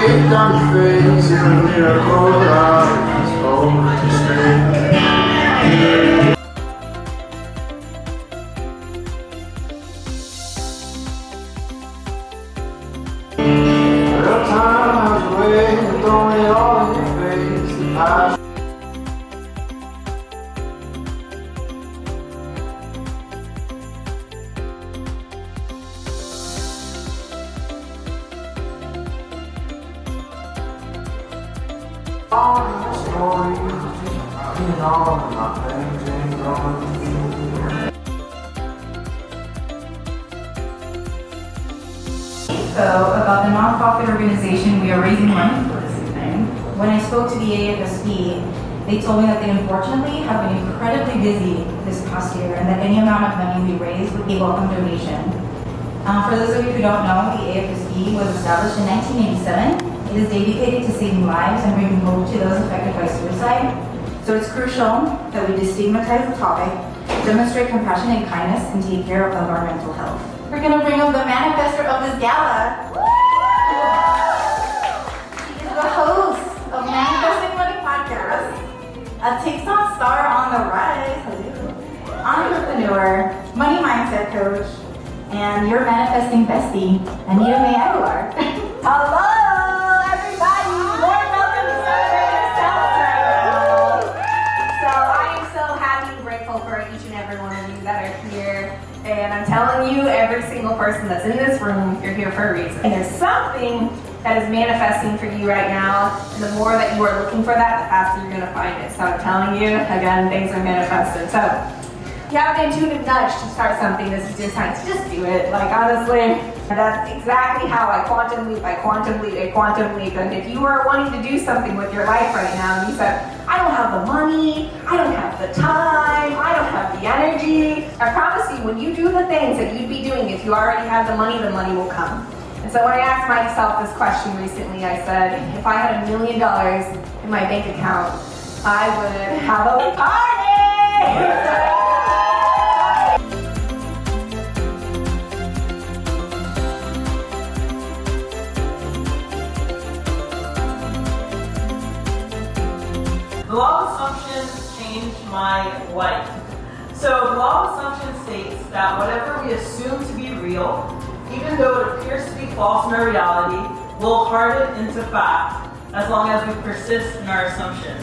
waved on your face in a miracle light over the street. Real time I was waiting, throwing it all in your face. The past. All the stories, just all of my things ain't growing. So, about the nonprofit organization, we are raising money for this evening. When I spoke to the AFSP, they told me that they unfortunately have been incredibly busy this past year and that any amount of money we raise would be a welcome donation. For those of you who don't know, the AFSP was established in 1987. It is dedicated to saving lives and bringing hope to those affected by suicide. So it's crucial that we destigmatize the topic, demonstrate compassion and kindness, and take care of our mental health. We're going to bring up the manifester of this gala. She is the host of Manifesting Money Podcast, a TikTok star on the rise, entrepreneur, money mindset coach, and your manifesting bestie, Anita May Aguilar. Hello! And I'm telling you, every single person that's in this room, you're here for a reason. And there's something that is manifesting for you right now. And the more that you are looking for that, the faster you're going to find it. So I'm telling you, again, things are manifested. So if you have an intuitive nudge to start something, this is your time to just do it. Like, honestly, that's exactly how I quantum leap. And if you are wanting to do something with your life right now, and you said, I don't have the money, I don't have the time, I don't have the energy, I promise you, when you do the things that you'd be doing if you already had the money will come. And so when I asked myself this question recently, I said, if I had $1 million in my bank account, I would have a party! The law of assumption changed my life. So the law of assumption states that whatever we assume to be real, even though it appears to be false in our reality, will harden into fact as long as we persist in our assumption.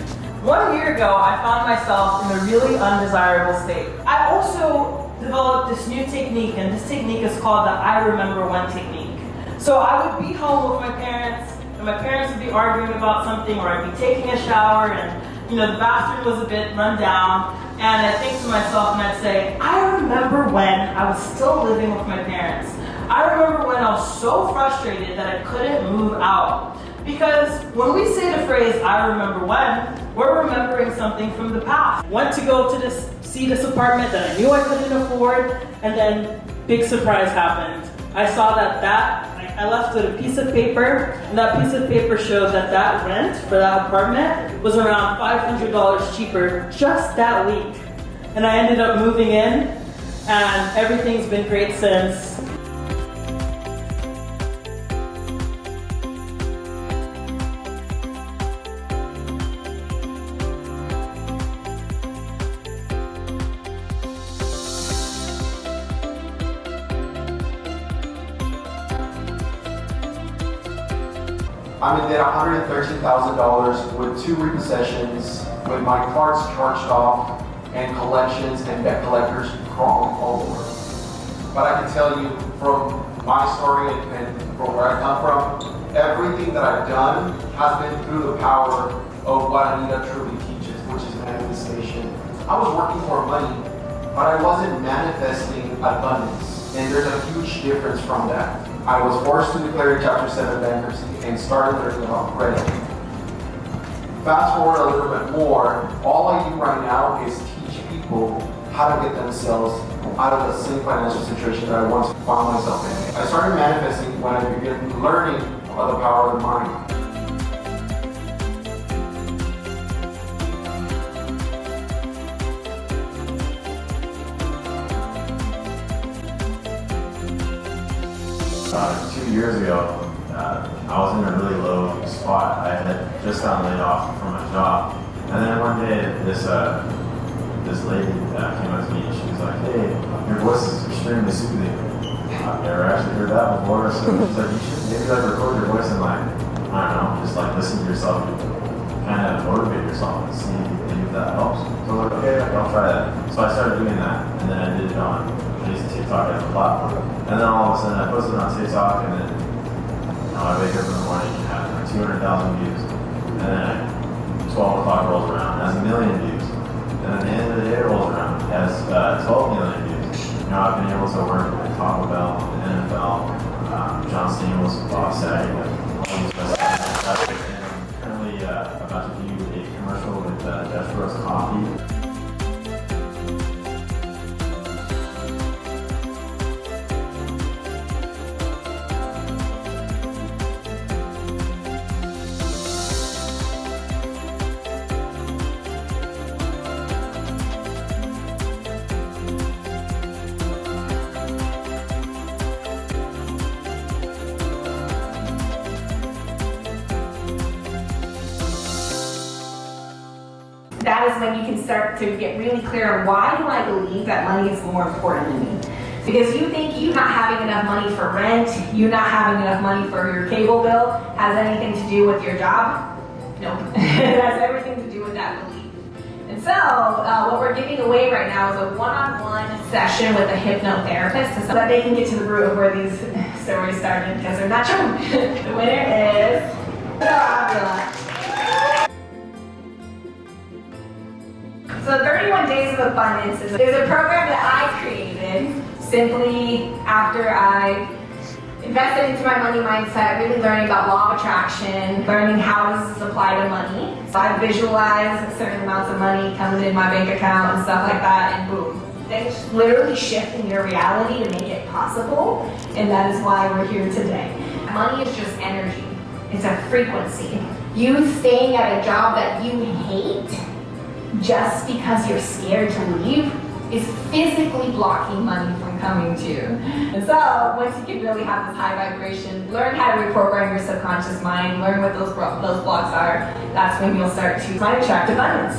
1 year ago, I found myself in a really undesirable state. I also developed this new technique, and this technique is called the I remember when technique. So I would be home with my parents, and my parents would be arguing about something, or I'd be taking a shower, and the bathroom was a bit run down, and I'd think to myself and I'd say, I remember when I was still living with my parents. I remember when I was so frustrated that I couldn't move out. Because when we say the phrase, I remember when, we're remembering something from the past. Went to go to see this apartment that I knew I couldn't afford, and then big surprise happened. I saw that I left with a piece of paper, and that piece of paper showed that rent for that apartment was around $500 cheaper just that week. And I ended up moving in, and everything's been great since. I'm in debt $113,000 with 2 repossessions, with my cards charged off, and collections and debt collectors crawling all over. But I can tell you from my story and from where I come from, everything that I've done has been through the power of what Anita truly teaches, which is manifestation. I was working for money, but I wasn't manifesting abundance. And there's a huge difference from that. I was forced to declare Chapter 7 bankruptcy and started learning about credit. Fast forward a little bit more, all I do right now is teach people how to get themselves out of the same financial situation that I once found myself in. I started manifesting when I began learning about the power of the mind. About 2 years ago, I was in a really low spot. I had just gotten laid off from my job. And then one day, this lady came up to me and she was like, hey, your voice is extremely soothing. I've never actually heard that before. So she's like, you should maybe like record your voice and like, I don't know, just like listen to yourself and kind of motivate yourself and see if that helps. So I'm like, okay, I'll try that. So I started doing that, and then I did it on, I used TikTok as a platform. And then all of a sudden I posted it on TikTok, and then I wake up in the morning and have like 200,000 views. And then 12 o'clock rolls around, it has 1 million views. And then the end of the day rolls around, it has 12 million views. You know, I've been able to work with Taco Bell, the NFL, John Stamos, Bob Saget, all these guys. And I'm currently about to do a commercial with Dutch Bros Coffee. That is when you can start to get really clear on why do I believe that money is more important to me. Because you think you not having enough money for rent, you not having enough money for your cable bill has anything to do with your job? Nope. It has everything to do with that belief. And so, what we're giving away right now is a one-on-one session with a hypnotherapist so that they can get to the root of where these stories started, because they're not true. The winner is Gala. So 31 Days of Abundance is a program that I created simply after I invested into my money mindset, really learning about law of attraction, learning how does this apply to money. So I visualize certain amounts of money coming in my bank account and stuff like that, and boom. They literally shifting your reality to make it possible, and that is why we're here today. Money is just energy. It's a frequency. You staying at a job that you hate just because you're scared to leave is physically blocking money from coming to you. And so once you can really have this high vibration, learn how to reprogram your subconscious mind, learn what those blocks are, that's when you'll start to attract abundance.